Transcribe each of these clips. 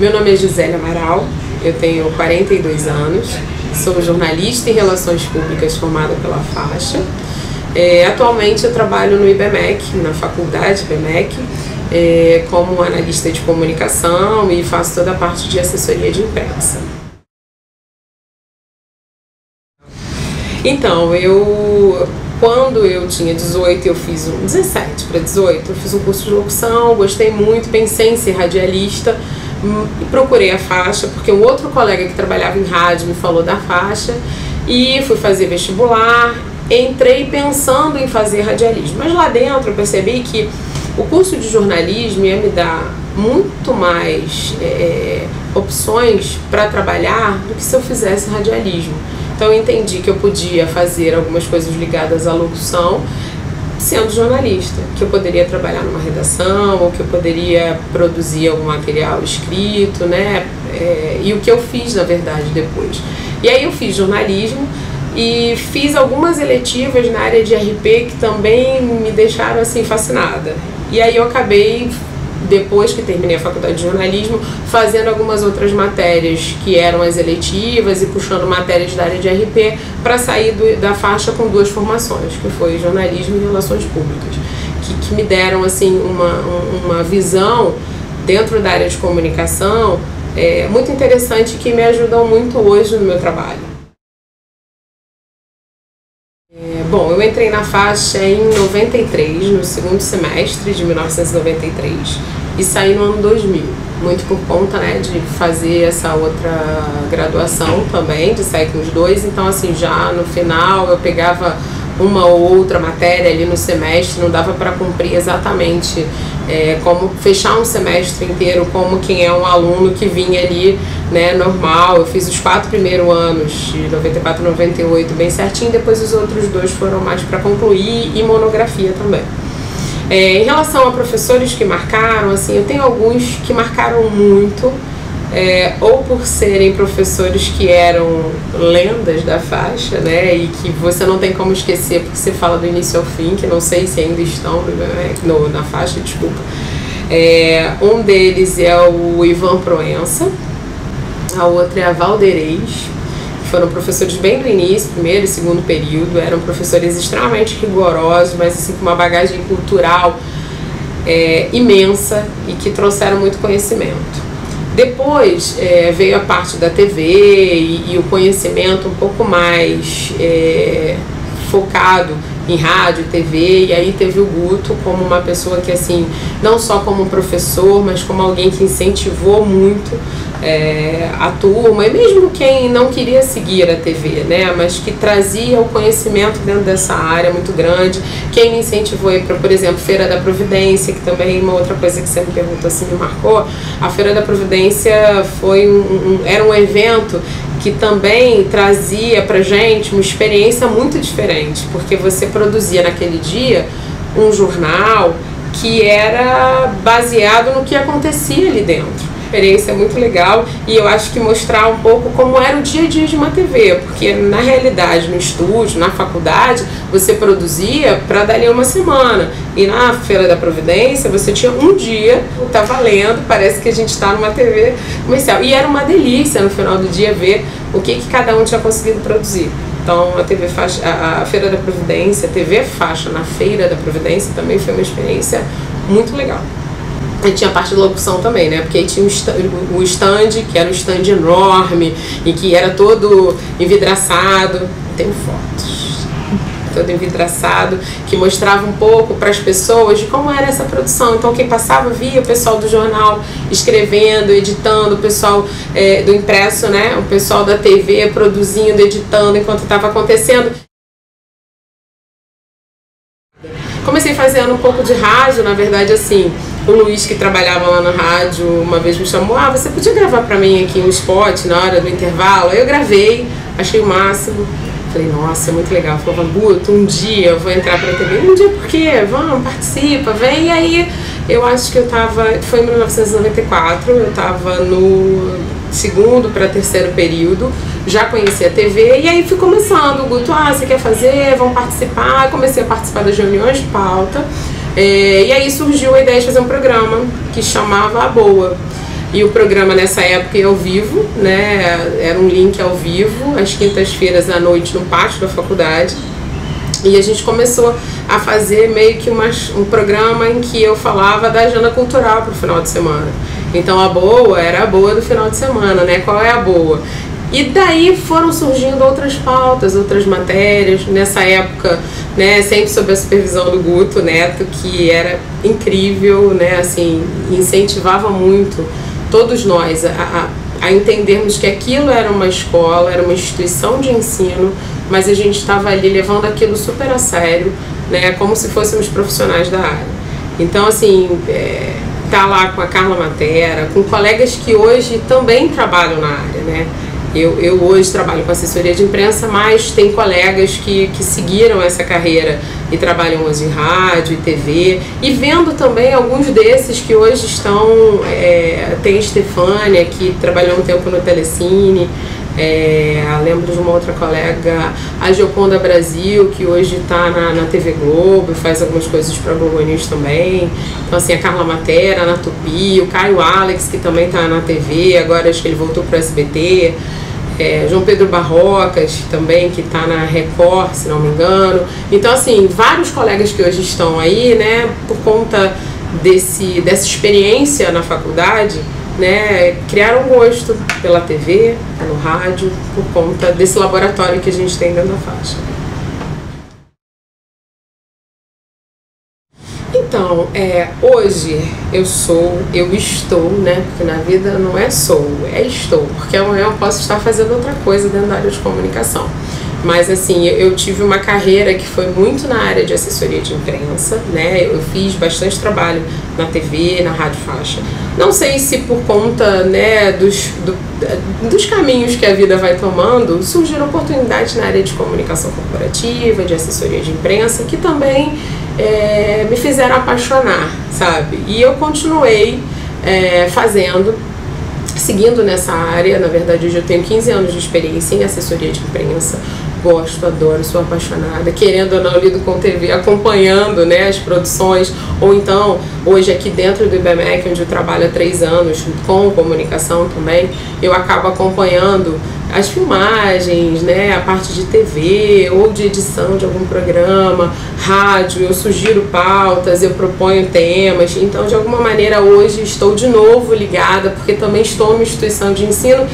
Meu nome é Gisele Amaral, eu tenho 42 anos, sou jornalista em Relações Públicas formada pela Faixa. Atualmente eu trabalho no IBMEC, na faculdade IBMEC, como analista de comunicação e faço toda a parte de assessoria de imprensa. Então, quando eu tinha 18, eu fiz 17 para 18, eu fiz um curso de locução, gostei muito, pensei em ser radialista e procurei a Faixa, porque um outro colega que trabalhava em rádio me falou da Faixa e fui fazer vestibular, entrei pensando em fazer radialismo, mas lá dentro eu percebi que o curso de jornalismo ia me dar muito mais opções para trabalhar do que se eu fizesse radialismo. Então eu entendi que eu podia fazer algumas coisas ligadas à locução sendo jornalista, que eu poderia trabalhar numa redação, ou que eu poderia produzir algum material escrito, né? E o que eu fiz, na verdade, depois. E aí eu fiz jornalismo e fiz algumas eletivas na área de RP que também me deixaram assim fascinada. E aí eu acabei, depois que terminei a faculdade de jornalismo, fazendo algumas outras matérias que eram as eletivas e puxando matérias da área de RP para sair da Faixa com duas formações, que foi jornalismo e relações públicas, que me deram assim uma visão dentro da área de comunicação muito interessante, que me ajudam muito hoje no meu trabalho. Bom, eu entrei na Faixa em 93, no segundo semestre de 1993, e saí no ano 2000, muito por conta, né, de fazer essa outra graduação também, de sair com os dois. Então assim, já no final eu pegava uma ou outra matéria ali no semestre, não dava para cumprir exatamente como fechar um semestre inteiro como quem é um aluno que vinha ali, né, normal. Eu fiz os 4 primeiros anos, de 94 e 98, bem certinho, depois os outros 2 foram mais para concluir e monografia também. Em relação a professores que marcaram, assim, eu tenho alguns que marcaram muito, ou por serem professores que eram lendas da Faixa, né, e que você não tem como esquecer porque você fala do início ao fim, que não sei se ainda estão na Faixa, desculpa. Um deles é o Ivan Proença, a outra é a Valderez. Foram professores bem do início, primeiro e segundo período, eram professores extremamente rigorosos, mas assim, com uma bagagem cultural imensa e que trouxeram muito conhecimento. Depois veio a parte da TV e o conhecimento um pouco mais focado em rádio, TV, e aí teve o Guto como uma pessoa que, assim, não só como professor, mas como alguém que incentivou muito a turma, e mesmo quem não queria seguir a TV, né, mas que trazia o conhecimento dentro dessa área muito grande. Quem me incentivou para, por exemplo, Feira da Providência, que também é uma outra coisa que você me perguntou, assim, me marcou. A Feira da Providência era um evento que também trazia pra gente uma experiência muito diferente, porque você produzia naquele dia um jornal que era baseado no que acontecia ali dentro. Experiência muito legal, e eu acho que mostrar um pouco como era o dia a dia de uma TV, porque na realidade no estúdio, na faculdade, você produzia para dali uma semana, e na Feira da Providência você tinha um dia, tá valendo, parece que a gente está numa TV comercial, e era uma delícia no final do dia ver o que cada um tinha conseguido produzir. Então a TV Faixa, a Feira da Providência, a TV Faixa na Feira da Providência também foi uma experiência muito legal. E tinha a parte da locução também, né? Porque aí tinha o stand, que era um stand enorme e que era todo envidraçado. Tenho fotos. Todo envidraçado, que mostrava um pouco para as pessoas de como era essa produção. Então quem passava via o pessoal do jornal escrevendo, editando, o pessoal do impresso, né? O pessoal da TV produzindo, editando enquanto estava acontecendo. Comecei fazendo um pouco de rádio, na verdade, assim. O Luiz, que trabalhava lá na rádio, uma vez me chamou: você podia gravar pra mim aqui um spot na hora do intervalo? Aí eu gravei, achei o máximo. Falei, nossa, é muito legal. Falei, Guto, um dia eu vou entrar pra TV. Um dia por quê? Vamos, participa, vem. E aí eu acho que eu tava, foi em 1994, eu tava no segundo para terceiro período, já conheci a TV, e aí fui começando. O Guto, você quer fazer? Vamos participar. Comecei a participar das reuniões de pauta. E aí surgiu a ideia de fazer um programa que chamava A Boa. E o programa nessa época ia ao vivo, né? Era um link ao vivo, às quintas-feiras à noite no pátio da faculdade. E a gente começou a fazer meio que um programa em que eu falava da agenda cultural para o final de semana. Então a boa era a boa do final de semana, né? Qual é a boa? E daí foram surgindo outras pautas, outras matérias. Nessa época, né, sempre sob a supervisão do Guto Neto, que era incrível, né, assim, incentivava muito todos nós a entendermos que aquilo era uma escola, era uma instituição de ensino, mas a gente estava ali levando aquilo super a sério, né, como se fôssemos profissionais da área. Então, assim, tá lá com a Carla Matera, com colegas que hoje também trabalham na área, né? Eu hoje trabalho com assessoria de imprensa, mas tem colegas que seguiram essa carreira e trabalham hoje em rádio e TV, e vendo também alguns desses que hoje estão, tem a Estefânia, que trabalhou um tempo no Telecine, lembro de uma outra colega, a Gioconda Brasil, que hoje está na TV Globo, faz algumas coisas para a Globo News também. Então, assim, a Carla Matera na Tupi, o Caio Alex, que também está na TV, agora acho que ele voltou para o SBT. João Pedro Barrocas também, que está na Record, se não me engano. Então, assim, vários colegas que hoje estão aí, né, por conta dessa experiência na faculdade, né, criaram gosto pela TV, pelo rádio, por conta desse laboratório que a gente tem dentro da faixa. Então, hoje eu estou, né, porque na vida não é sou, é estou, porque amanhã eu posso estar fazendo outra coisa dentro da área de comunicação. Mas assim, eu tive uma carreira que foi muito na área de assessoria de imprensa, né? Eu fiz bastante trabalho na TV, na Rádio Faixa. Não sei se por conta, né, dos caminhos que a vida vai tomando, surgiram oportunidades na área de comunicação corporativa, de assessoria de imprensa, que também me fizeram apaixonar, sabe? E eu continuei seguindo nessa área. Na verdade, hoje eu tenho 15 anos de experiência em assessoria de imprensa. Gosto, adoro, sou apaixonada, querendo ou não, lido com TV, acompanhando, né, as produções, ou então, hoje aqui dentro do IBMEC, onde eu trabalho há 3 anos, com comunicação também, eu acabo acompanhando as filmagens, né, a parte de TV, ou de edição de algum programa, rádio, eu sugiro pautas, eu proponho temas. Então, de alguma maneira, hoje estou de novo ligada, porque também estou numa instituição de ensino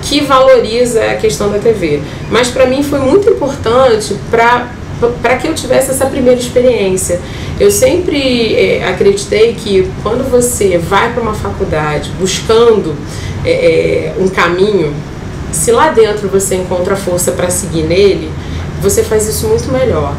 que valoriza a questão da TV. Mas para mim foi muito importante para que eu tivesse essa primeira experiência. Eu sempre acreditei que quando você vai para uma faculdade buscando um caminho, se lá dentro você encontra força para seguir nele, você faz isso muito melhor.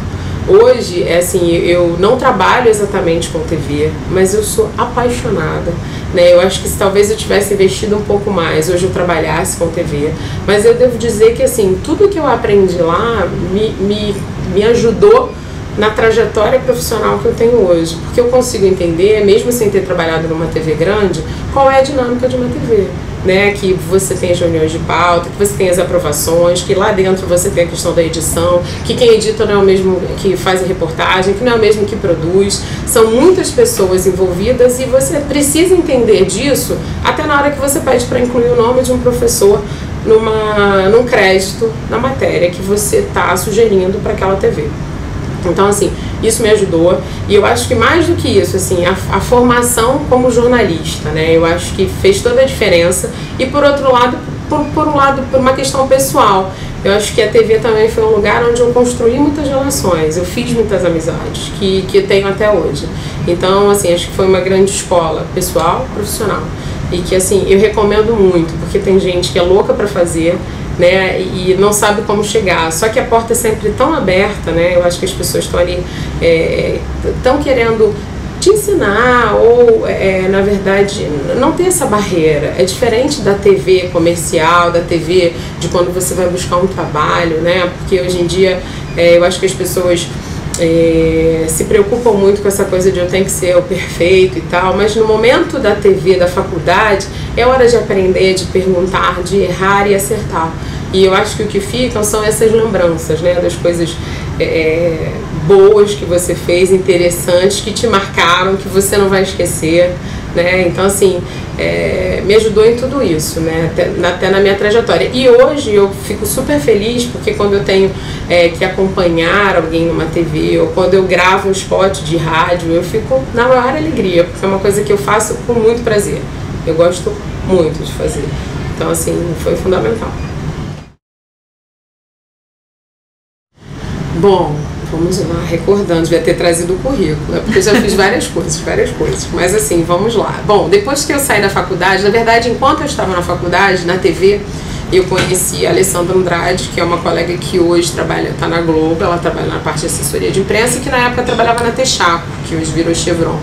Hoje, assim, eu não trabalho exatamente com TV, mas eu sou apaixonada, né? Eu acho que se talvez eu tivesse investido um pouco mais, hoje eu trabalhasse com TV, mas eu devo dizer que, assim, tudo que eu aprendi lá me ajudou na trajetória profissional que eu tenho hoje, porque eu consigo entender, mesmo sem ter trabalhado numa TV grande, qual é a dinâmica de uma TV. Né, que você tem as reuniões de pauta, que você tem as aprovações, que lá dentro você tem a questão da edição, que quem edita não é o mesmo que faz a reportagem, que não é o mesmo que produz. São muitas pessoas envolvidas e você precisa entender disso até na hora que você pede para incluir o nome de um professor num crédito na matéria que você está sugerindo para aquela TV. Então, assim, isso me ajudou, e eu acho que mais do que isso, assim, a formação como jornalista, né, eu acho que fez toda a diferença. E por outro lado, por uma questão pessoal, eu acho que a TV também foi um lugar onde eu construí muitas relações, eu fiz muitas amizades, que eu tenho até hoje. Então, assim, acho que foi uma grande escola pessoal, profissional, e que, assim, eu recomendo muito, porque tem gente que é louca para fazer, né, e não sabe como chegar, só que a porta é sempre tão aberta, né? Eu acho que as pessoas estão ali, estão querendo te ensinar, ou na verdade não tem essa barreira. É diferente da TV comercial, da TV de quando você vai buscar um trabalho, né? Porque hoje em dia eu acho que as pessoas se preocupam muito com essa coisa de eu tenho que ser o perfeito e tal, mas no momento da TV, da faculdade, é hora de aprender, de perguntar, de errar e acertar. E eu acho que o que ficam são essas lembranças, né, das coisas boas que você fez, interessantes, que te marcaram, que você não vai esquecer, né? Então, assim, me ajudou em tudo isso, né? Até na minha trajetória. E hoje eu fico super feliz porque quando eu tenho que acompanhar alguém numa TV ou quando eu gravo um spot de rádio, eu fico na maior alegria, porque é uma coisa que eu faço com muito prazer. Eu gosto muito de fazer. Então, assim, foi fundamental. Bom, vamos lá, recordando, devia ter trazido o currículo, porque eu já fiz várias coisas, mas assim, vamos lá. Bom, depois que eu saí da faculdade, na verdade, enquanto eu estava na faculdade, na TV, eu conheci a Alessandra Andrade, que é uma colega que hoje está na Globo, ela trabalha na parte de assessoria de imprensa, e que na época trabalhava na Texaco, que hoje virou Chevron.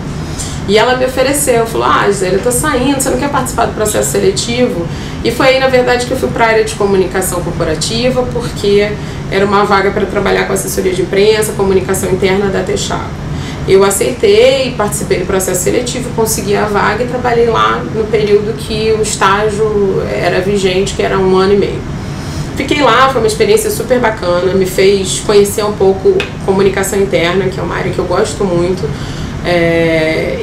E ela me ofereceu, falou, Gisele, eu tô saindo, você não quer participar do processo seletivo? E foi aí, na verdade, que eu fui para a área de comunicação corporativa, porque era uma vaga para trabalhar com assessoria de imprensa, comunicação interna da Texaco. Eu aceitei, participei do processo seletivo, consegui a vaga e trabalhei lá no período que o estágio era vigente, que era 1 ano e meio. Fiquei lá, foi uma experiência super bacana, me fez conhecer um pouco comunicação interna, que é uma área que eu gosto muito.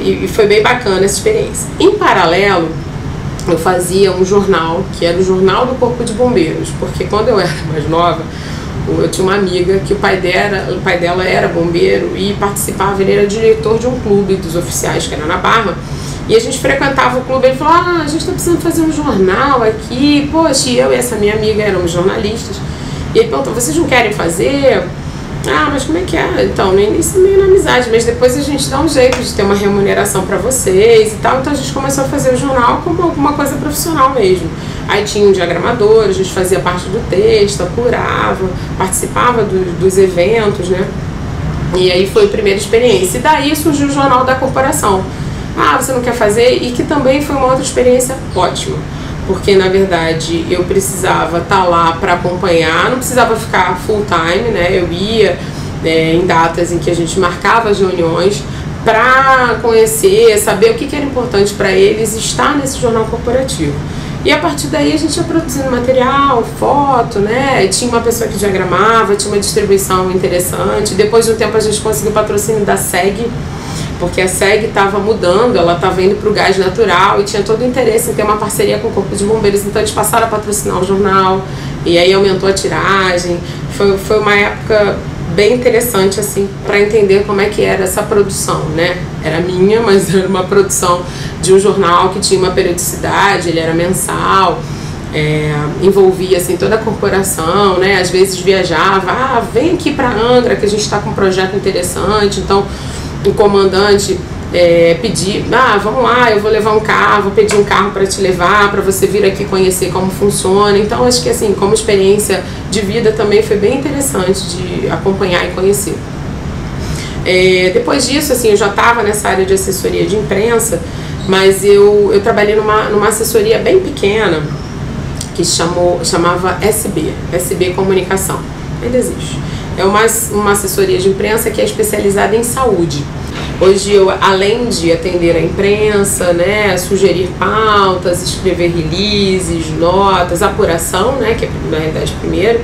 E foi bem bacana essa experiência. Em paralelo, eu fazia um jornal, que era o Jornal do Corpo de Bombeiros, porque quando eu era mais nova, eu tinha uma amiga que o pai dela era bombeiro e participava, ele era diretor de um clube dos oficiais, que era na Barra, e a gente frequentava o clube. Ele falou, a gente tá precisando fazer um jornal aqui, poxa, e eu e essa minha amiga éramos jornalistas, e ele perguntou, vocês não querem fazer? Mas como é que é? Então, no início meio na amizade, mas depois a gente dá um jeito de ter uma remuneração para vocês e tal. Então a gente começou a fazer o jornal como alguma coisa profissional mesmo. Aí tinha um diagramador, a gente fazia parte do texto, apurava, participava dos eventos, né? E aí foi a primeira experiência. E daí surgiu o Jornal da Corporação. Você não quer fazer? E que também foi uma outra experiência ótima. Porque, na verdade, eu precisava estar lá para acompanhar, não precisava ficar full time, né? Eu ia em datas em que a gente marcava as reuniões para conhecer, saber o que era importante para eles estar nesse jornal corporativo. E a partir daí a gente ia produzindo material, foto, né? E tinha uma pessoa que diagramava, tinha uma distribuição interessante. Depois de um tempo a gente conseguiu o patrocínio da SEG, porque a SEG estava mudando, ela estava indo para o gás natural e tinha todo o interesse em ter uma parceria com o Corpo de Bombeiros, então eles passaram a patrocinar o jornal e aí aumentou a tiragem. Foi uma época bem interessante assim para entender como é que era essa produção, né? Era minha, mas era uma produção de um jornal que tinha uma periodicidade, ele era mensal. Envolvia assim toda a corporação, né? Às vezes viajava, vem aqui para Angra que a gente está com um projeto interessante, então o comandante pedir, vamos lá, eu vou levar um carro, vou pedir um carro para te levar, para você vir aqui conhecer como funciona. Então acho que assim, como experiência de vida também foi bem interessante de acompanhar e conhecer. Depois disso, assim, eu já estava nessa área de assessoria de imprensa, mas eu trabalhei numa assessoria bem pequena que chamava SB Comunicação, ainda existe. É uma assessoria de imprensa que é especializada em saúde. Hoje eu, além de atender a imprensa, né, sugerir pautas, escrever releases, notas, apuração, né, que é na realidade primeiro.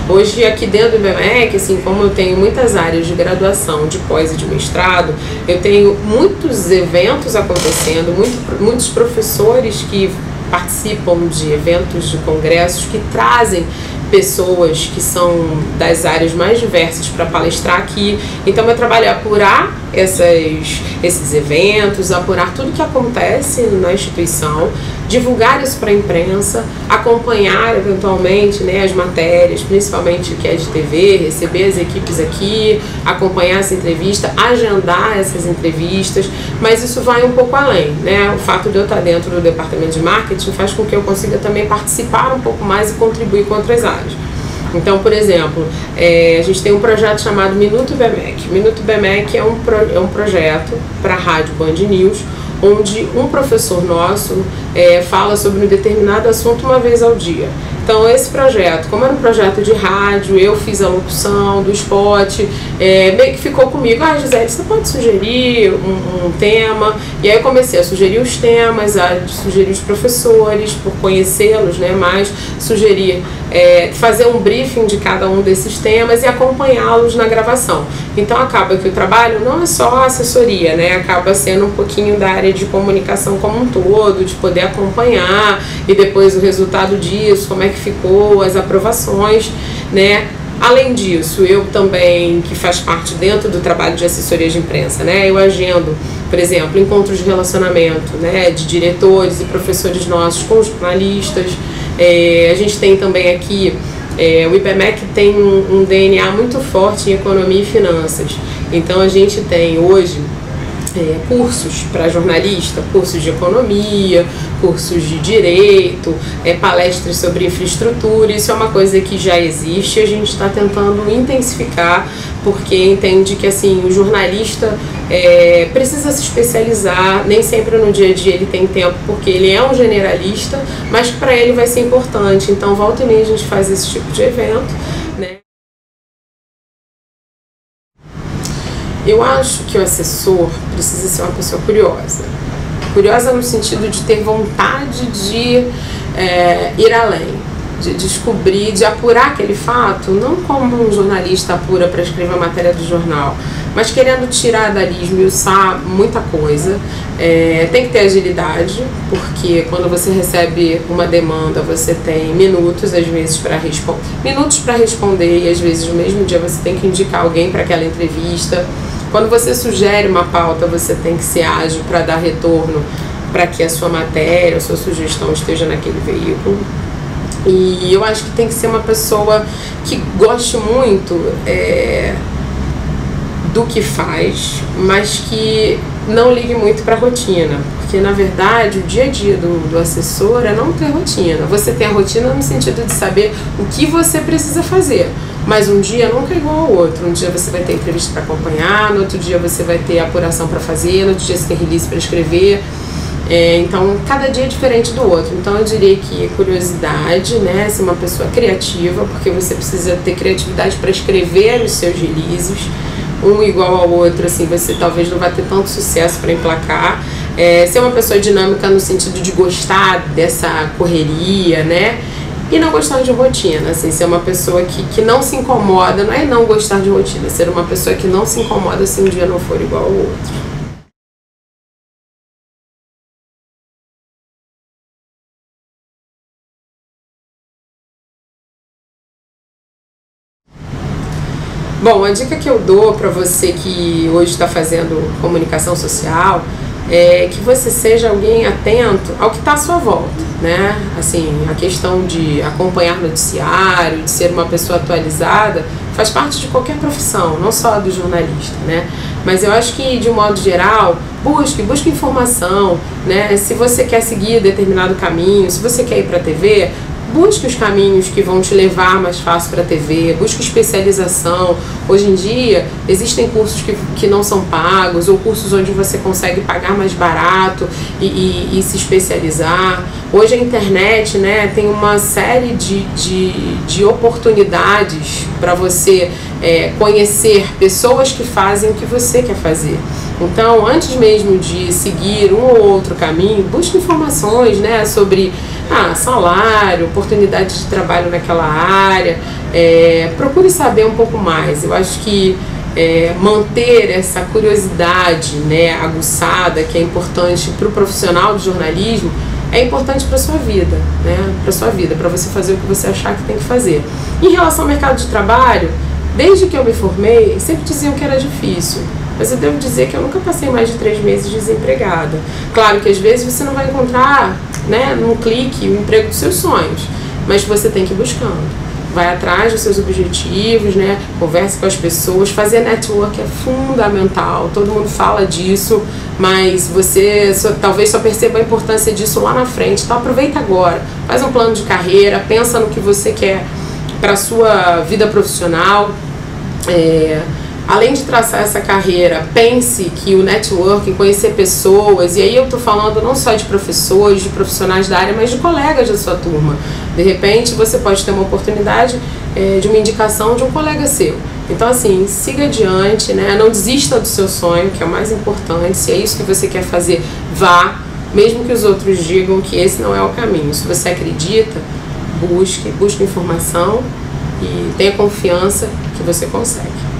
Hoje aqui dentro do IBMEC, assim, como eu tenho muitas áreas de graduação, de pós e de mestrado, eu tenho muitos eventos acontecendo, muitos professores que participam de eventos, de congressos, que trazem pessoas que são das áreas mais diversas para palestrar aqui. Então meu trabalho é apurar esses eventos, apurar tudo que acontece na instituição, divulgar isso para a imprensa, acompanhar eventualmente, né, as matérias, principalmente o que é de TV, receber as equipes aqui, acompanhar essa entrevista, agendar essas entrevistas, mas isso vai um pouco além, né? O fato de eu estar dentro do departamento de marketing faz com que eu consiga também participar um pouco mais e contribuir com outras áreas. Então, por exemplo, a gente tem um projeto chamado Minuto IBMEC. Minuto IBMEC é um projeto para a Rádio Band News, onde um professor nosso fala sobre um determinado assunto uma vez ao dia. Então esse projeto, como era um projeto de rádio, eu fiz a locução do spot, meio que ficou comigo, Gisele, você pode sugerir um tema? E aí eu comecei a sugerir os temas, a sugerir os professores, por conhecê-los, né, mas sugerir fazer um briefing de cada um desses temas e acompanhá-los na gravação. Então acaba que o trabalho não é só assessoria, né, acaba sendo um pouquinho da área de comunicação como um todo, de poder acompanhar e depois o resultado disso, como é que ficou, as aprovações, né. Além disso, eu também, que faz parte dentro do trabalho de assessoria de imprensa, né, eu agendo, por exemplo, encontros de relacionamento, né, de diretores e professores nossos com jornalistas. A gente tem também aqui, o IBMEC tem um DNA muito forte em economia e finanças. Então a gente tem hoje cursos para jornalista, cursos de economia, cursos de direito, palestras sobre infraestrutura. Isso é uma coisa que já existe, a gente está tentando intensificar, porque entende que assim, o jornalista precisa se especializar, nem sempre no dia a dia ele tem tempo, porque ele é um generalista, mas para ele vai ser importante. Então volta e meia a gente faz esse tipo de evento, né? Eu acho que o assessor precisa ser uma pessoa curiosa. Curiosa no sentido de ter vontade de ir além, de descobrir, de apurar aquele fato, não como um jornalista apura para escrever a matéria do jornal, mas querendo tirar dali, esmiuçar muita coisa. Tem que ter agilidade, porque quando você recebe uma demanda, você tem minutos, às vezes, para responder, e às vezes no mesmo dia você tem que indicar alguém para aquela entrevista. Quando você sugere uma pauta, você tem que ser ágil para dar retorno para que a sua matéria, a sua sugestão esteja naquele veículo. E eu acho que tem que ser uma pessoa que goste muito do que faz, mas que não ligue muito para a rotina, porque na verdade o dia a dia do assessor é não ter rotina. Você tem a rotina no sentido de saber o que você precisa fazer, mas um dia nunca é igual ao outro. Um dia você vai ter entrevista para acompanhar, no outro dia você vai ter apuração para fazer, no outro dia você tem release para escrever. Então cada dia é diferente do outro. Então eu diria que curiosidade, né, ser uma pessoa criativa, porque você precisa ter criatividade para escrever os seus releases. Um igual ao outro, assim, você talvez não vai ter tanto sucesso para emplacar. Ser uma pessoa dinâmica no sentido de gostar dessa correria, né? E não gostar de rotina, assim, ser uma pessoa que não se incomoda, não é não gostar de rotina, ser uma pessoa que não se incomoda se um dia não for igual ao outro. Bom, a dica que eu dou para você que hoje está fazendo comunicação social é que você seja alguém atento ao que está à sua volta, né? Assim, a questão de acompanhar noticiário, de ser uma pessoa atualizada, faz parte de qualquer profissão, não só do jornalista, né? Mas eu acho que, de um modo geral, busque informação, né? Se você quer seguir determinado caminho, se você quer ir para a TV, busque os caminhos que vão te levar mais fácil para a TV, busque especialização. Hoje em dia existem cursos que não são pagos, ou cursos onde você consegue pagar mais barato e se especializar. Hoje a internet, né, tem uma série de oportunidades para você conhecer pessoas que fazem o que você quer fazer. Então, antes mesmo de seguir um ou outro caminho, busque informações, né, sobre salário, oportunidade de trabalho naquela área. Procure saber um pouco mais. Eu acho que manter essa curiosidade, né, aguçada, que é importante para o profissional de jornalismo, é importante para a sua vida, né, para você fazer o que você achar que tem que fazer. Em relação ao mercado de trabalho, desde que eu me formei, sempre diziam que era difícil. Mas eu devo dizer que eu nunca passei mais de 3 meses desempregada. Claro que às vezes você não vai encontrar, né, num clique, o emprego dos seus sonhos, mas você tem que ir buscando. Vai atrás dos seus objetivos, né, converse com as pessoas, fazer network é fundamental, todo mundo fala disso, mas você talvez só perceba a importância disso lá na frente. Então aproveita agora, faz um plano de carreira, pensa no que você quer para a sua vida profissional. Além de traçar essa carreira, pense que o networking, conhecer pessoas, e aí eu estou falando não só de professores, de profissionais da área, mas de colegas da sua turma. De repente você pode ter uma oportunidade de uma indicação de um colega seu. Então assim, siga adiante, né? Não desista do seu sonho, que é o mais importante. Se é isso que você quer fazer, vá, mesmo que os outros digam que esse não é o caminho. Se você acredita, busque informação e tenha confiança que você consegue.